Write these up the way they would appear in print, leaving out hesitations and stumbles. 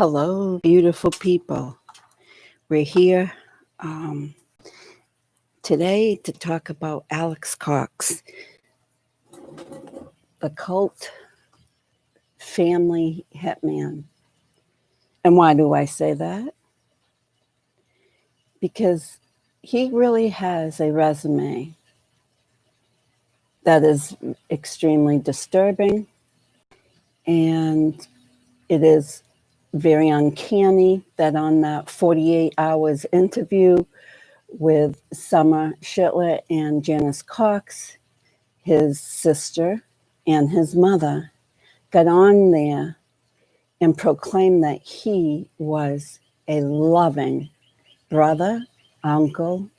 Hello, beautiful people. We're here today to talk about Alex Cox, the cult family hitman. And why do I say that? Because he really has a resume that is extremely disturbing, and it is very uncanny that on that 48 hours interview with Summer Shitler and Janis Cox, his sister and his mother got on there and proclaimed that he was a loving brother, uncle,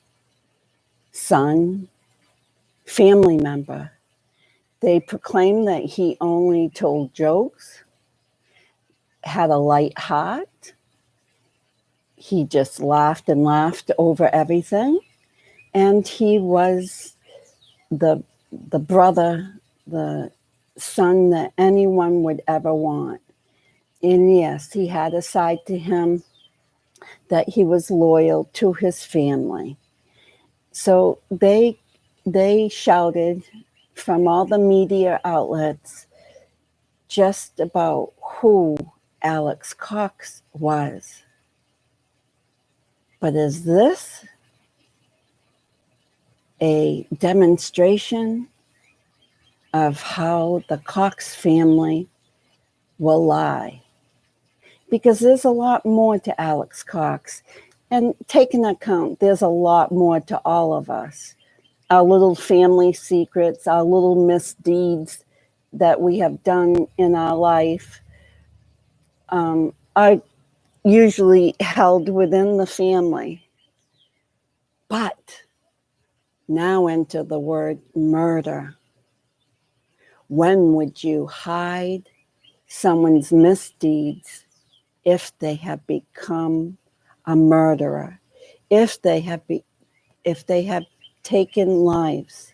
son, family member. They proclaimed that he only told jokes, had a light heart. He just laughed and laughed over everything. And he was the brother, the son that anyone would ever want. And yes, he had a side to him that he was loyal to his family. So they shouted from all the media outlets just about who Alex Cox was. But is this a demonstration of how the Cox family will lie? Because there's a lot more to Alex Cox. And take into account, there's a lot more to all of us. Our little family secrets, our little misdeeds that we have done in our life are usually held within the family. But now enter the word murder. When would you hide someone's misdeeds if they have become a murderer, if they have taken lives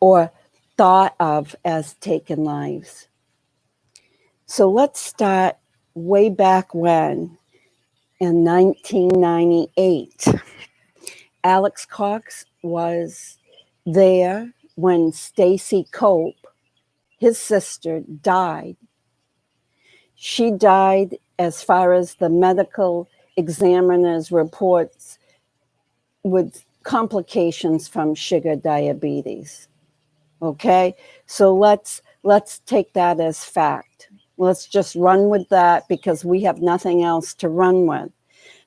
or thought of as taken lives? So let's start way back when, in 1998. Alex Cox was there when Stacy Cox, his sister, died. She died, as far as the medical examiner's reports, with complications from sugar diabetes. Okay, so let's take that as fact. Let's just run with that because we have nothing else to run with.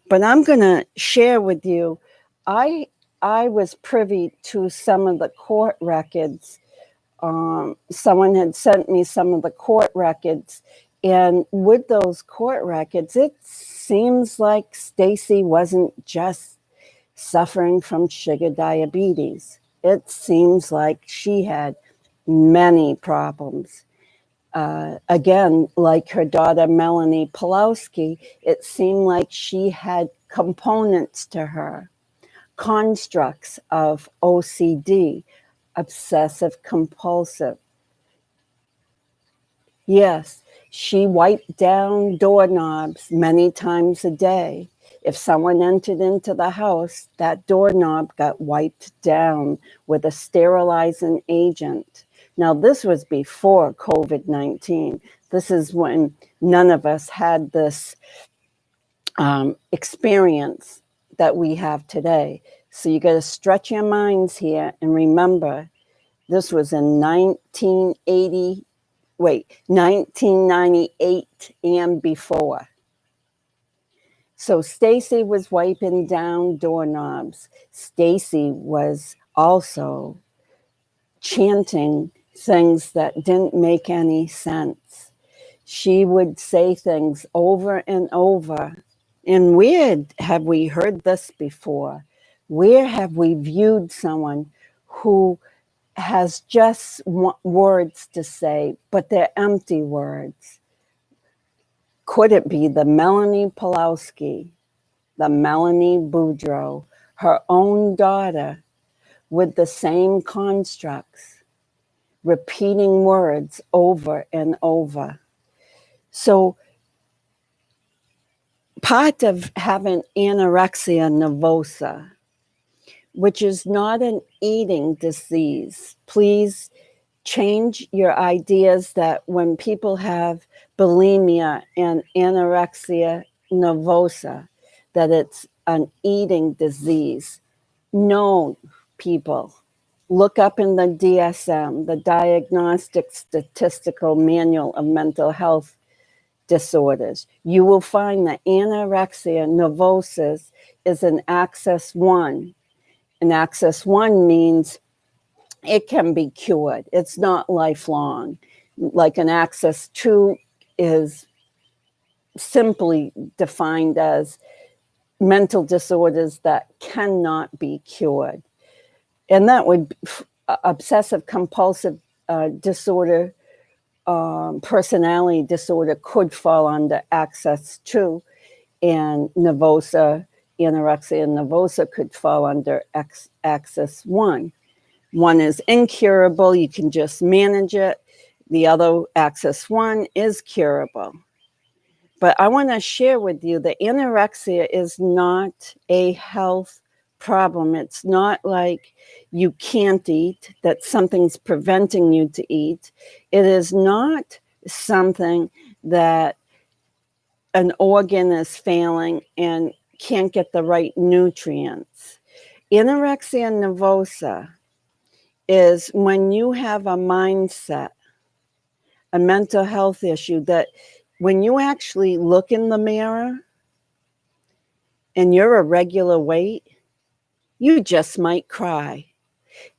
But I'm going to share with you, I was privy to some of the court records. Someone had sent me some of the court records. And with those court records, it seems like Stacy wasn't just suffering from sugar diabetes. It seems like she had many problems. Again, like her daughter, Melanie Pulowski, it seemed like she had components to her, constructs of OCD, obsessive compulsive. Yes, she wiped down doorknobs many times a day. If someone entered into the house, that doorknob got wiped down with a sterilizing agent. Now, this was before COVID-19. This is when none of us had this experience that we have today. So you got to stretch your minds here and remember, this was in 1998 and before. So Stacy was wiping down doorknobs. Stacy was also chanting things that didn't make any sense. She would say things over and over. And where have we heard this before? Where have we viewed someone who has just words to say, but they're empty words? Could it be the Melanie Pulowski, the Melanie Boudreau, her own daughter, with the same constructs, repeating words over and over? So part of having anorexia nervosa, which is not an eating disease. Please change your ideas that when people have bulimia and anorexia nervosa, that it's an eating disease. No, people. Look up in the DSM, the Diagnostic Statistical Manual of Mental Health Disorders. You will find that anorexia nervosa is an axis 1. And axis 1 means it can be cured. It's not lifelong. Like an axis 2 is simply defined as mental disorders that cannot be cured. And that would obsessive compulsive disorder, personality disorder could fall under axis 2, and nervosa, anorexia nervosa could fall under axis 1. One is incurable, you can just manage it. The other, axis 1, is curable. But I want to share with you that anorexia is not a health problem. It's not like you can't eat, that something's preventing you to eat. It is not something that an organ is failing and can't get the right nutrients. Anorexia nervosa is when you have a mindset, a mental health issue, that when you actually look in the mirror and you're a regular weight, you just might cry,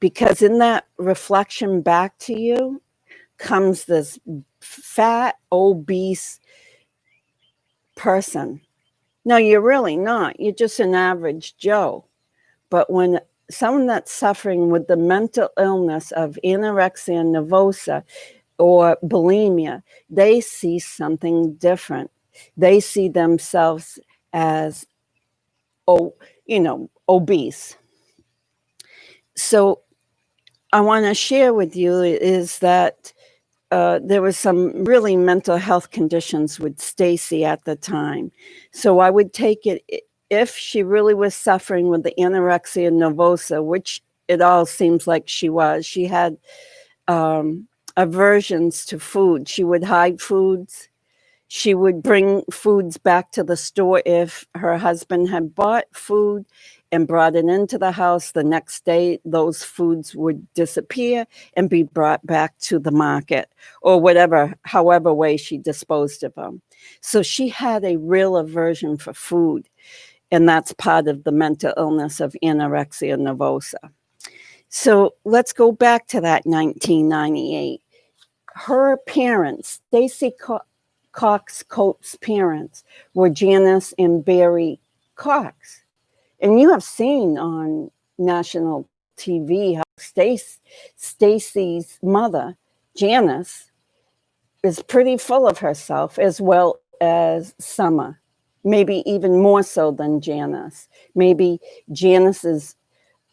because in that reflection back to you comes this fat, obese person. No, you're really not. You're just an average Joe. But when someone that's suffering with the mental illness of anorexia nervosa or bulimia, they see something different. They see themselves as, obese. So I want to share with you is that there was some really mental health conditions with Stacy at the time. So I would take it, if she really was suffering with the anorexia nervosa, which it all seems like she was. She had aversions to food. She would hide foods. She would bring foods back to the store if her husband had bought food and brought it into the house. The next day, those foods would disappear and be brought back to the market, or however way she disposed of them. So she had a real aversion for food, and that's part of the mental illness of anorexia nervosa. So let's go back to that 1998. Her parents, Stacy Cox Coates' parents, were Janis and Barry Cox. And you have seen on national TV how Stacy's mother, Janis, is pretty full of herself, as well as Summer, maybe even more so than Janis. Maybe Janis's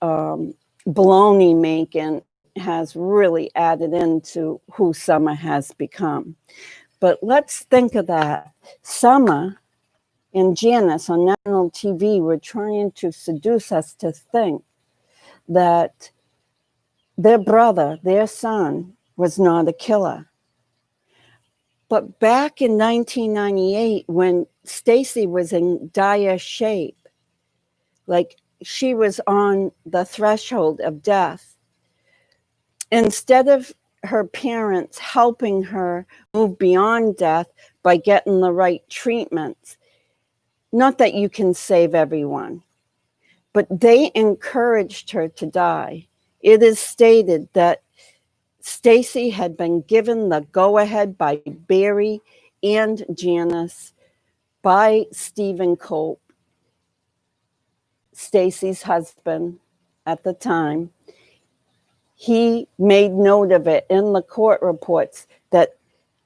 baloney making has really added into who Summer has become. But let's think of that. Summer and Janis on national TV were trying to seduce us to think that their brother, their son, was not a killer. But back in 1998, when Stacy was in dire shape, like she was on the threshold of death, instead of her parents helping her move beyond death by getting the right treatments, not that you can save everyone, but they encouraged her to die. It is stated that Stacy had been given the go-ahead by Barry and Janis, by Stephen Cope, Stacy's husband at the time. He made note of it in the court reports that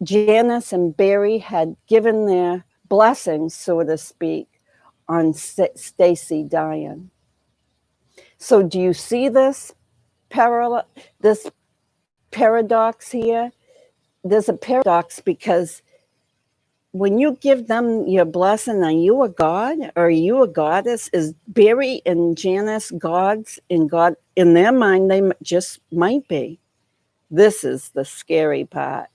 Janis and Barry had given their blessings, so to speak, on Stacy dying. So do you see this paradox here? There's a paradox because when you give them your blessing, are you a god or are you a goddess? Is Barry and Janis gods in God? In their mind, they just might be. This is the scary part,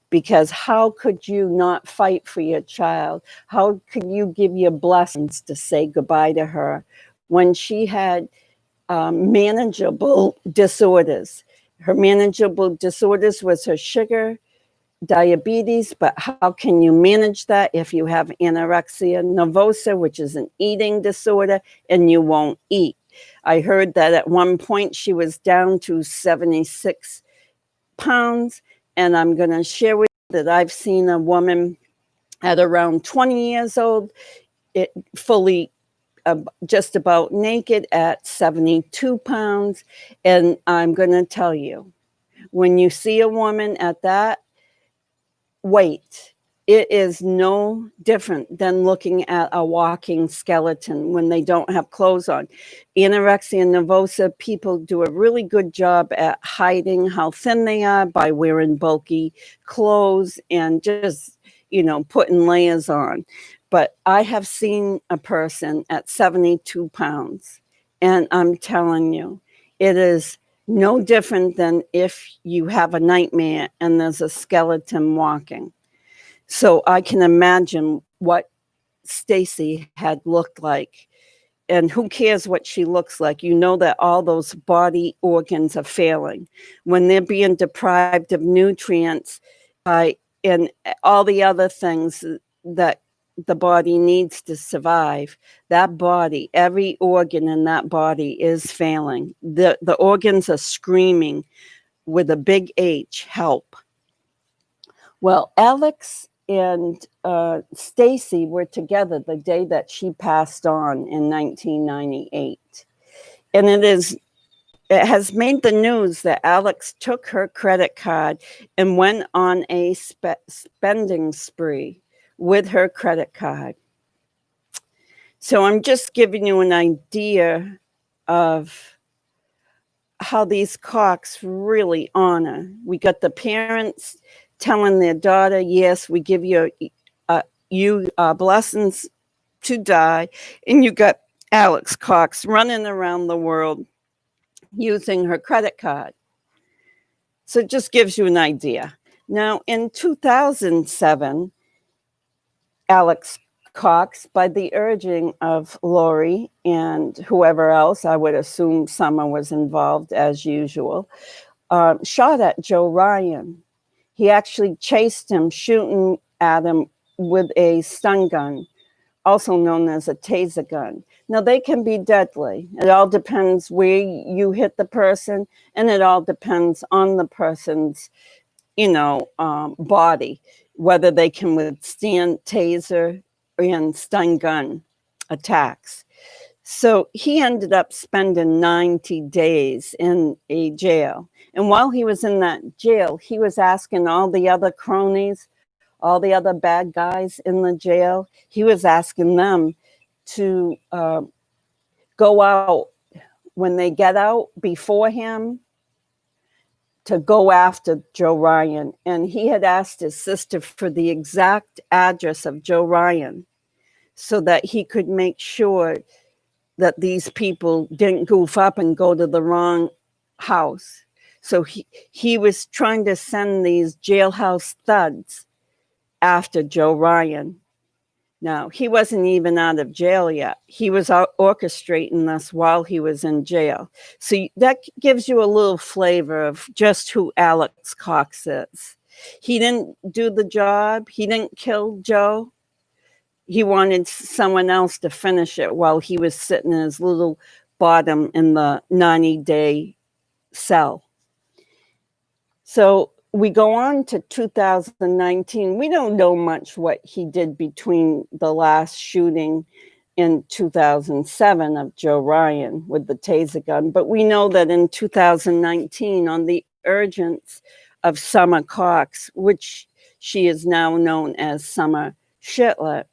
because how could you not fight for your child? How could you give your blessings to say goodbye to her when she had manageable disorders? Her manageable disorders was her sugar, diabetes, but how can you manage that if you have anorexia nervosa, which is an eating disorder, and you won't eat? I heard that at one point she was down to 76 pounds, and I'm going to share with you that I've seen a woman at around 20 years old, fully just about naked at 72 pounds. And I'm going to tell you, when you see a woman at that weight, it is no different than looking at a walking skeleton when they don't have clothes on. Anorexia nervosa people do a really good job at hiding how thin they are by wearing bulky clothes and just, putting layers on. But I have seen a person at 72 pounds, and I'm telling you, it is no different than if you have a nightmare and there's a skeleton walking. So I can imagine what Stacy had looked like. And who cares what she looks like? You know that all those body organs are failing. When they're being deprived of nutrients and all the other things that the body needs to survive, that body, every organ in that body is failing. The organs are screaming with a big H, help. Well, Alex and Stacy were together the day that she passed on in 1998. And it has made the news that Alex took her credit card and went on a spending spree with her credit card. So I'm just giving you an idea of how these Cox really honor. We got the parents telling their daughter, yes, we give you blessings to die. And you got Alex Cox running around the world using her credit card. So it just gives you an idea. Now, in 2007, Alex Cox, by the urging of Lori and whoever else, I would assume Summer was involved as usual, shot at Joe Ryan. He actually chased him, shooting at him with a stun gun, also known as a taser gun. Now, they can be deadly. It all depends where you hit the person, and it all depends on the person's, body, whether they can withstand taser and stun gun attacks. So he ended up spending 90 days in a jail. And while he was in that jail, he was asking all the other cronies, all the other bad guys in the jail, he was asking them to go out when they get out before him to go after Joe Ryan. And he had asked his sister for the exact address of Joe Ryan so that he could make sure that these people didn't goof up and go to the wrong house. So he was trying to send these jailhouse thugs after Joe Ryan. Now, he wasn't even out of jail yet. He was out orchestrating this while he was in jail. So that gives you a little flavor of just who Alex Cox is. He didn't do the job. He didn't kill Joe. He wanted someone else to finish it while he was sitting in his little bottom in the 90-day cell. So we go on to 2019. We don't know much what he did between the last shooting in 2007 of Joe Ryan with the taser gun, but we know that in 2019, on the urgence of Summer Cox, which she is now known as Summer Shitlet,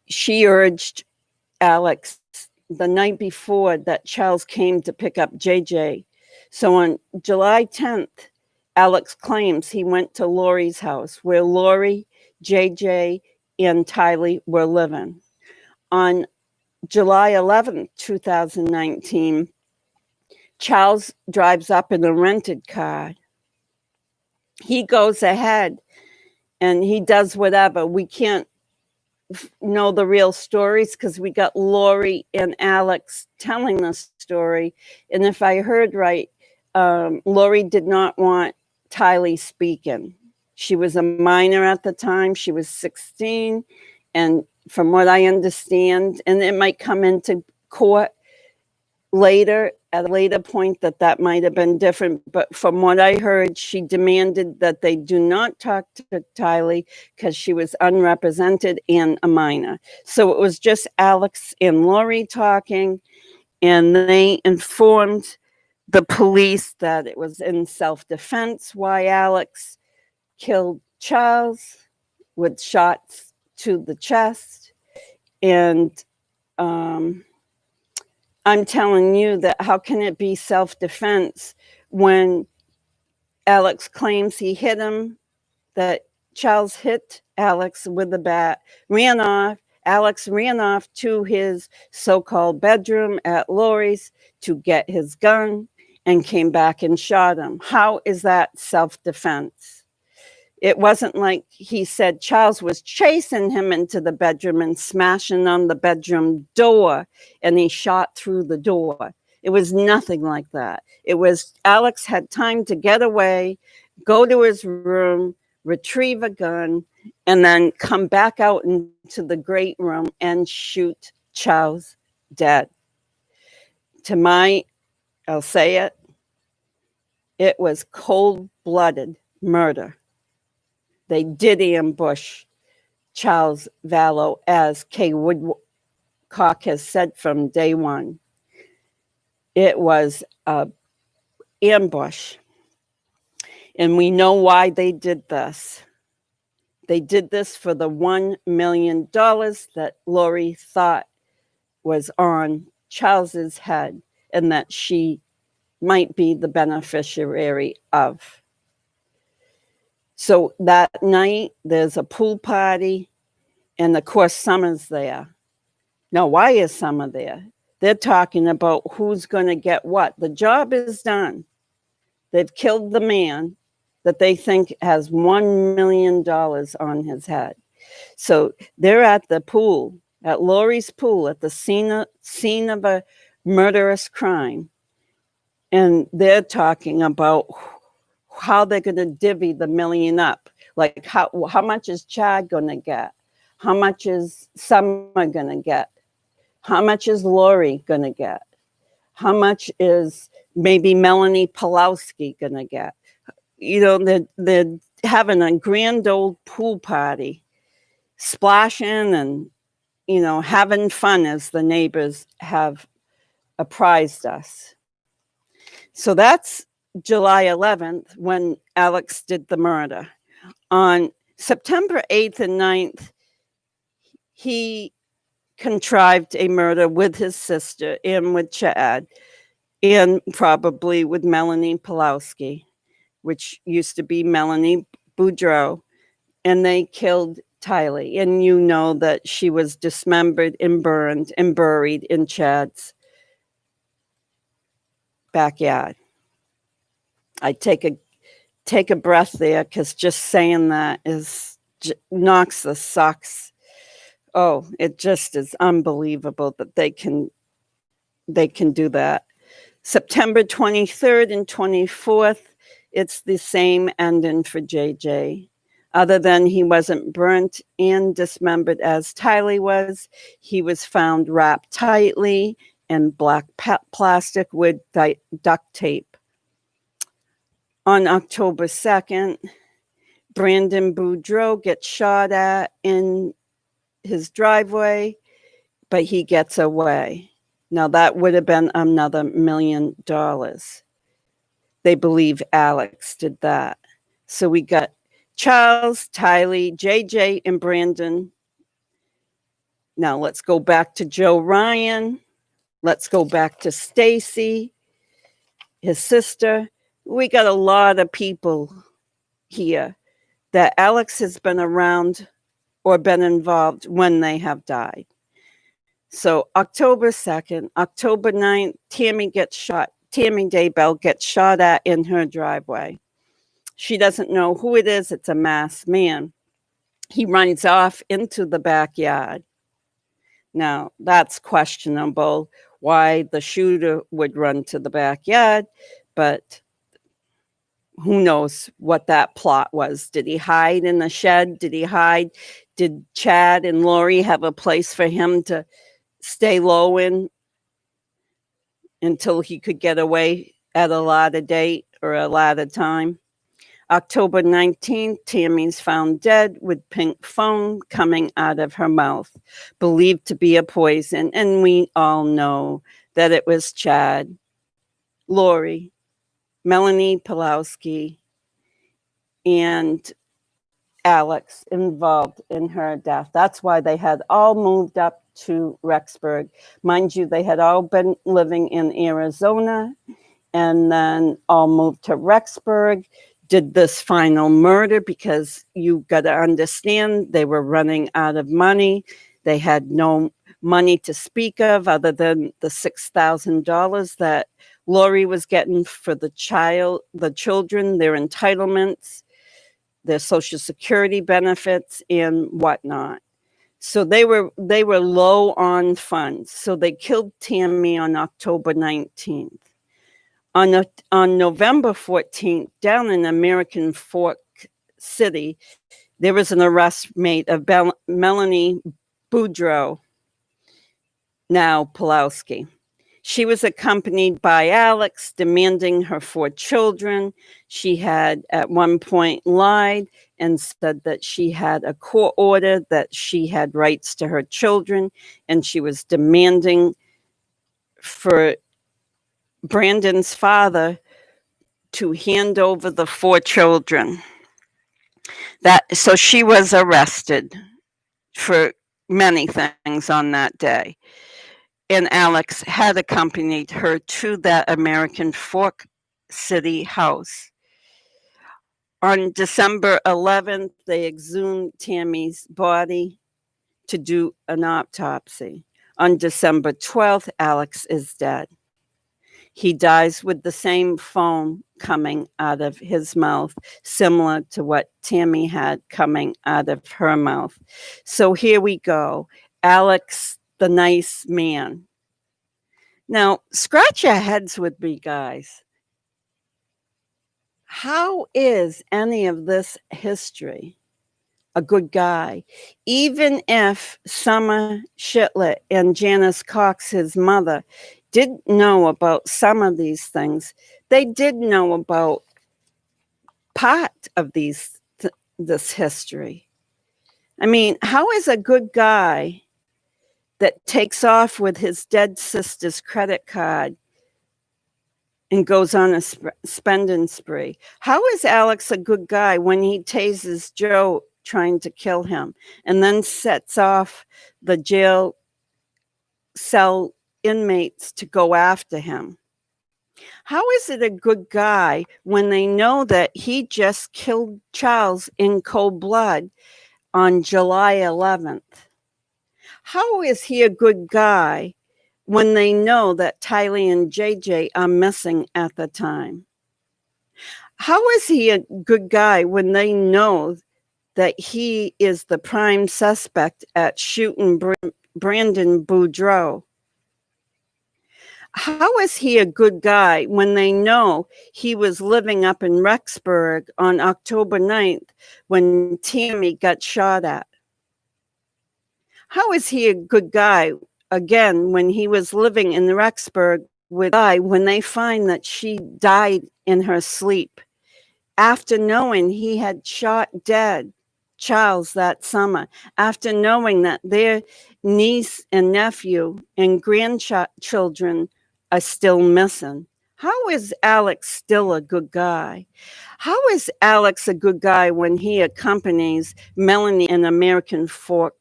she urged Alex the night before that Charles came to pick up JJ. So on July 10th, Alex claims he went to Lori's house, where Lori JJ and Tylee were living. On July 11th, 2019, Charles drives up in a rented car. He goes ahead and he does whatever. We can't know the real stories because we got Lori and Alex telling the story. And if I heard right, Lori did not want Tylee speaking. She was a minor at the time. She was 16. And from what I understand, and it might come into court later, at a later point, that might have been different. But from what I heard, she demanded that they do not talk to Tylee because she was unrepresented and a minor. So it was just Alex and Lori talking, and they informed the police that it was in self-defense why Alex killed Charles with shots to the chest. And I'm telling you that how can it be self-defense when Alex claims he hit him, that Charles hit Alex with a bat, ran off. Alex ran off to his so-called bedroom at Lori's to get his gun and came back and shot him. How is that self-defense? It wasn't like he said Charles was chasing him into the bedroom and smashing on the bedroom door and he shot through the door. It was nothing like that. It was Alex had time to get away, go to his room, retrieve a gun, and then come back out into the great room and shoot Charles dead. I'll say it was cold-blooded murder. They did ambush Charles Vallow, as Kay Woodcock has said from day one. It was an ambush. And we know why they did this. They did this for the $1 million that Lori thought was on Charles's head and that she might be the beneficiary of. So that night, there's a pool party, and of course, Summer's there. Now, why is Summer there? They're talking about who's going to get what. The job is done. They've killed the man that they think has $1 million on his head. So they're at the pool, at Lori's pool, at the scene of a murderous crime. And they're talking about how they're going to divvy the million up. Like how much is Chad going to get? How much is Summer going to get? How much is Lori going to get? How much is maybe Melanie Pulowski going to get? You know, they're having a grand old pool party, splashing and, you know, having fun, as the neighbors have apprised us. So that's July 11th when Alex did the murder. On September 8th and 9th, he contrived a murder with his sister and with Chad and probably with Melanie Pulowski, which used to be Melanie Boudreau, and they killed Tylee. And you know that she was dismembered and burned and buried in Chad's backyard. I take a breath there because just saying that knocks the socks. Oh, it just is unbelievable that they can do that. September 23rd and 24th, it's the same ending for JJ. Other than he wasn't burnt and dismembered as Tylee was, he was found wrapped tightly in black plastic with duct tape. On October 2nd, Brandon Boudreau gets shot at in his driveway, but he gets away. Now, that would have been another $1 million. They believe Alex did that. So we got Charles, Tylee, JJ, and Brandon. Now, let's go back to Joe Ryan. Let's go back to Stacy, his sister. We got a lot of people here that Alex has been around or been involved when they have died. So October 2nd, October 9th, Tammy gets shot. Tammy Daybell gets shot at in her driveway. She doesn't know who it is. It's a masked man. He runs off into the backyard. Now, that's questionable why the shooter would run to the backyard, but who knows what that plot was. Did he hide in the shed? Did Chad and Lori have a place for him to stay low in until he could get away at a later date or a later time? October 19th, Tammy's found dead with pink foam coming out of her mouth, believed to be a poison. And we all know that it was Chad, Lori, Melanie Pulowski, and Alex involved in her death. That's why they had all moved up to Rexburg. Mind you, they had all been living in Arizona and then all moved to Rexburg, did this final murder because you got to understand they were running out of money. They had no money to speak of other than the $6,000 that Lori was getting for the children, their entitlements, their Social Security benefits, and whatnot. So they were low on funds. So they killed Tammy on October 19th. On November 14th, down in American Fork City, there was an arrest made of Melanie Boudreau, now Pulowski. She was accompanied by Alex, demanding her 4 children. She had at one point lied and said that she had a court order that she had rights to her children, and she was demanding for Brandon's father to hand over the 4 children. So she was arrested for many things on that day. And Alex had accompanied her to that American Fork City house. On December 11th, they exhumed Tammy's body to do an autopsy. On December 12th, Alex is dead. He dies with the same foam coming out of his mouth, similar to what Tammy had coming out of her mouth. So here we go. Alex, the nice man. Now, scratch your heads with me, guys. How is any of this history a good guy? Even if Summer Shitlett and Janis Cox, his mother, didn't know about some of these things, they did know about part of this history. I mean, how is a good guy that takes off with his dead sister's credit card and goes on a spending spree? How is Alex a good guy when he tases Joe trying to kill him and then sets off the jail cell inmates to go after him? How is it a good guy when they know that he just killed Charles in cold blood on July 11th? How is he a good guy when they know that Tylee and JJ are missing at the time? How is he a good guy when they know that he is the prime suspect at shooting Brandon Boudreau? How is he a good guy when they know he was living up in Rexburg on October 9th when Tammy got shot at? How is he a good guy, again, when he was living in Rexburg with Guy when they find that she died in her sleep after knowing he had shot dead Charles that summer, after knowing that their niece and nephew and grandchildren are still missing? How is Alex still a good guy? How is Alex a good guy when he accompanies Melanie in American Fork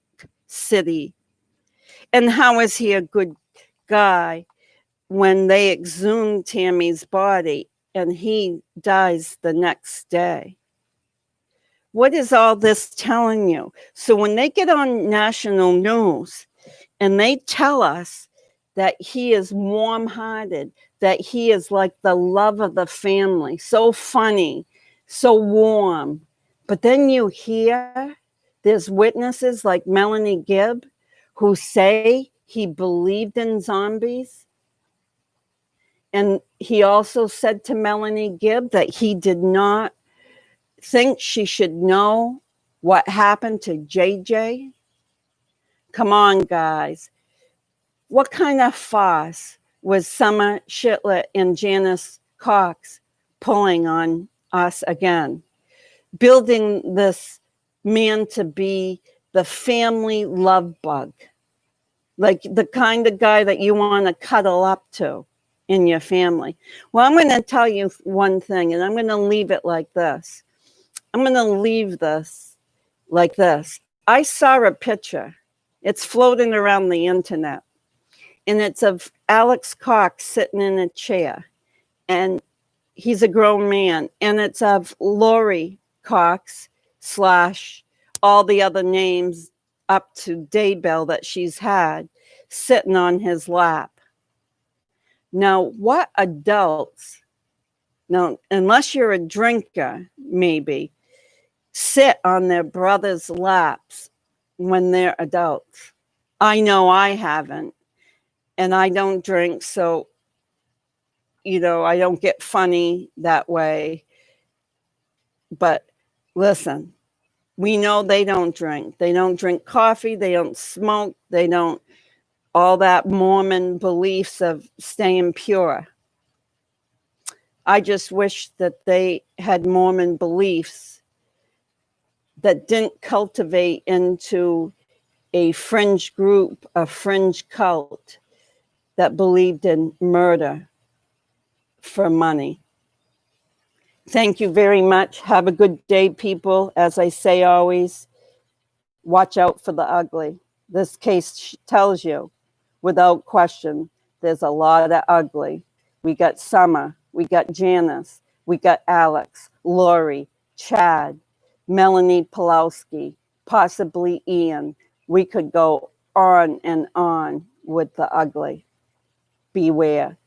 City? And how is he a good guy when they exhume Tammy's body and he dies the next day? What is all this telling you? So when they get on national news and they tell us that he is warm-hearted, that he is like the love of the family, so funny, so warm, but then you hear there's witnesses like Melanie Gibb who say he believed in zombies. And he also said to Melanie Gibb that he did not think she should know what happened to JJ. Come on, guys. What kind of farce was Summer Shitlet and Janis Cox pulling on us again? Building this man to be the family love bug, like the kind of guy that you want to cuddle up to in your family. Well, I'm going to tell you one thing, and I'm going to leave it like this. I'm going to leave this like this. I saw a picture. It's floating around the internet, and it's of Alex Cox sitting in a chair, and he's a grown man, and it's of Lori Cox / all the other names up to Daybell that she's had sitting on his lap. Now, what adults, now, unless you're a drinker, maybe, sit on their brother's laps when they're adults? I know I haven't, and I don't drink, so, you know, I don't get funny that way. But listen, we know they don't drink. They don't drink coffee. They don't smoke. They don't, all that Mormon beliefs of staying pure. I just wish that they had Mormon beliefs that didn't cultivate into a fringe group, a fringe cult that believed in murder for money. Thank you very much. Have a good day, people. As I say always, watch out for the ugly. This case tells you, without question, there's a lot of ugly. We got Summer, we got Janis, we got Alex, Lori, Chad, Melanie Pulowski, possibly Ian. We could go on and on with the ugly. Beware.